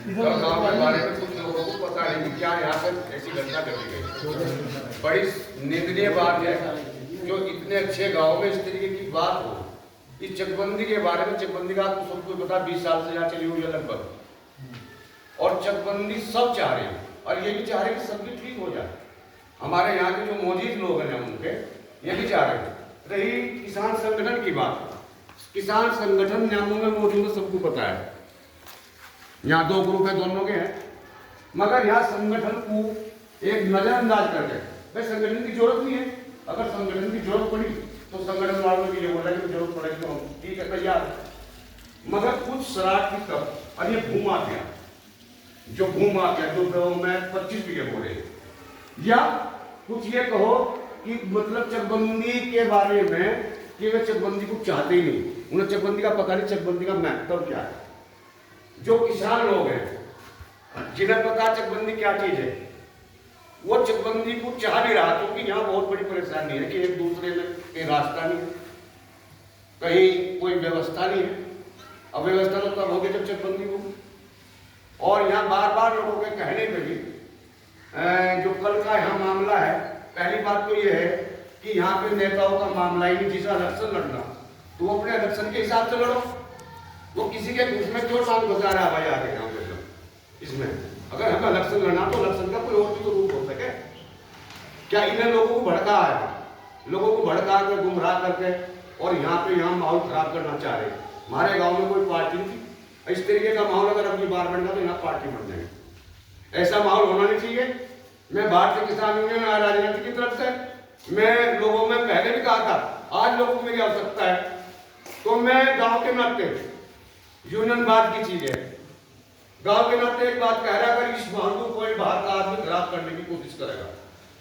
गाँव के बारे में कुछ लोगों को पता नहीं कि क्या यहाँ पर ऐसी घटना घटी गई। बड़ी निंदनीय बात है जो इतने अच्छे गाँव में इस तरीके की बात हो। इस चकबंदी के बारे में, चकबंदी का आपको सबको पता 20 साल से यहाँ चली हुई है लगभग, और चकबंदी सब चाह रहे हैं और ये भी चाह रहे हैं कि सबकी ठीक हो जाए। हमारे यहाँ के जो मौजूद लोग हैं उनके ये भी चाह रहे हैं। रही किसान संगठन की बात, किसान संगठन न्यामों में मौजूद है, सबको पता है। यहाँ 2 ग्रुप है, दोनों के हैं, मगर यहाँ संगठन को एक नजरअंदाज कर रहे हैं। भाई संगठन की जरूरत नहीं है, अगर संगठन की जरूरत पड़ी तो संगठन वालों ने ये बोला कि जरूरत पड़ेगी तो हम ठीक है तैयार। मगर कुछ शरारती तब और ये भूमाफिया, जो भूमाफिया जो मैं 25 बीघे बोले, या कुछ ये कहो कि मतलब चकबंदी के बारे में कि वे चकबंदी को चाहते ही नहीं, उन्हें चकबंदी का पता नहीं, चकबंदी का महत्व क्या है। जो किसान लोग हैं जिन्हें पता चकबंदी क्या चीज है, वो चकबंदी को चाह नहीं रहा, क्योंकि यहाँ बहुत बड़ी परेशानी है कि एक दूसरे में कहीं रास्ता नहीं है, कहीं कोई व्यवस्था नहीं है। अब व्यवस्था तो तब होगी जब चकबंदी होगी। और यहाँ बार बार लोगों के कहने पे भी जो कल का यहाँ मामला है, पहली बात तो ये है कि यहाँ पे नेताओं का मामला ही नहीं। जिसका इलेक्शन लड़ना तो वो अपने इलेक्शन के हिसाब से लड़ो, वो किसी के उसमें क्यों नाम बता रहा है भाई आगे यहाँ पे इसमें। अगर हमें इलेक्शन लड़ना तो इलेक्शन का कोई और भी तो रूप हो सके। क्या इन्हें लोगों को भड़का है, लोगों को भड़का कर गुमराह करके और यहाँ माहौल खराब करना चाह रहे। हमारे गांव में कोई पार्टी नहीं, इस तरीके का माहौल अगर अपनी बार बढ़ेगा तो यहाँ पार्टी बन जाएगी। ऐसा माहौल होना नहीं चाहिए। मैं भारतीय किसान यूनियन राजनीति की तरफ से मैं लोगों में पहले भी कहा था, आज लोगों को मेरी आवश्यकता है, तो मैं गांव के नाते यूनियन बात की चीज है, गांव के नाते एक बात कह रहा है, अगर इस माहौल को कोई बाहर का आदमी खराब करने की कोशिश करेगा,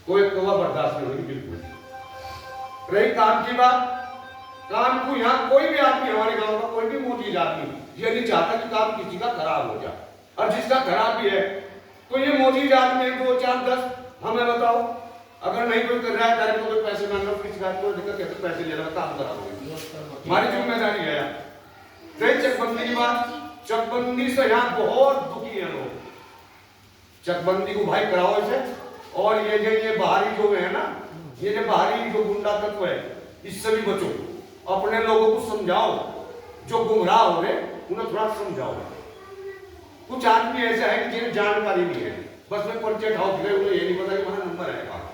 कोई कौवा बर्दाश्त नहीं होगी बिल्कुल। रही काम की बात, काम को यहाँ कोई भी आदमी, हमारे गांव का कोई भी मौजूद आदमी ये नहीं चाहता कि काम किसी का खराब हो जाए, और जिसका खराब भी है तो ये मौजूद आदमी 2, 4, 10 हमें बताओ। अगर नहीं कोई कर रहा है डायरेक्ट कोई पैसे मांग रहा, किसी को दिक्कत कैसे पैसे ले रहा, काम करा हमारी जिम्मेदारी है। रही चकबंदी की बात, चकबंदी से यहाँ बहुत दुखी है लोग। चकबंदी को भाई कराओ इसे, और ये बाहरी जो है ना, ये बाहरी जो गुंडा तत्व है, इससे भी बचो। अपने लोगों को समझाओ, जो गुमराह हो रहे उन्हें थोड़ा समझाओ। कुछ आदमी ऐसा है कि जिन्हें जानकारी नहीं है, बस में परिचय ठाव फिरे, उन्हें ये नहीं पता कि हमारा नंबर है कहाँ,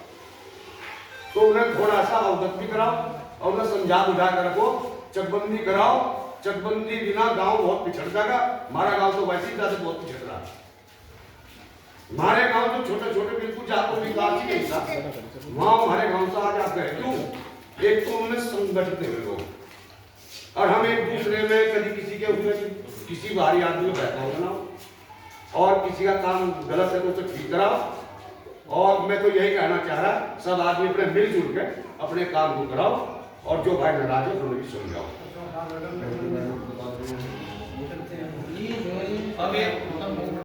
तो उन्हें थोड़ा सा अवगत भी कराओ और उन्हें समझा बुझा कर रखो। चकबंदी कराओ, चकबंदी बिना गांव बहुत पिछड़ जाएगा। हमारा गांव तो वैसी तरह से बहुत पिछड़ रहा है। हमारे गांव जो छोटे छोटे बिल्कुल जाकर विकास ही नहीं था, वहां हमारे गांव से आज आप गए क्यों? एक तो उनमें संगठित है लोग, और हम एक दूसरे में कभी किसी के उसमें किसी बाहरी आदमी को बैठा होगा ना, और किसी का काम गलत है तो उसे ठीक कराओ। और मैं तो यही कहना चाह रहा, सब आदमी अपने मिलजुल के अपने काम को कराओ, और जो भाई नाराज हो उन्हें भी समझाओ। अब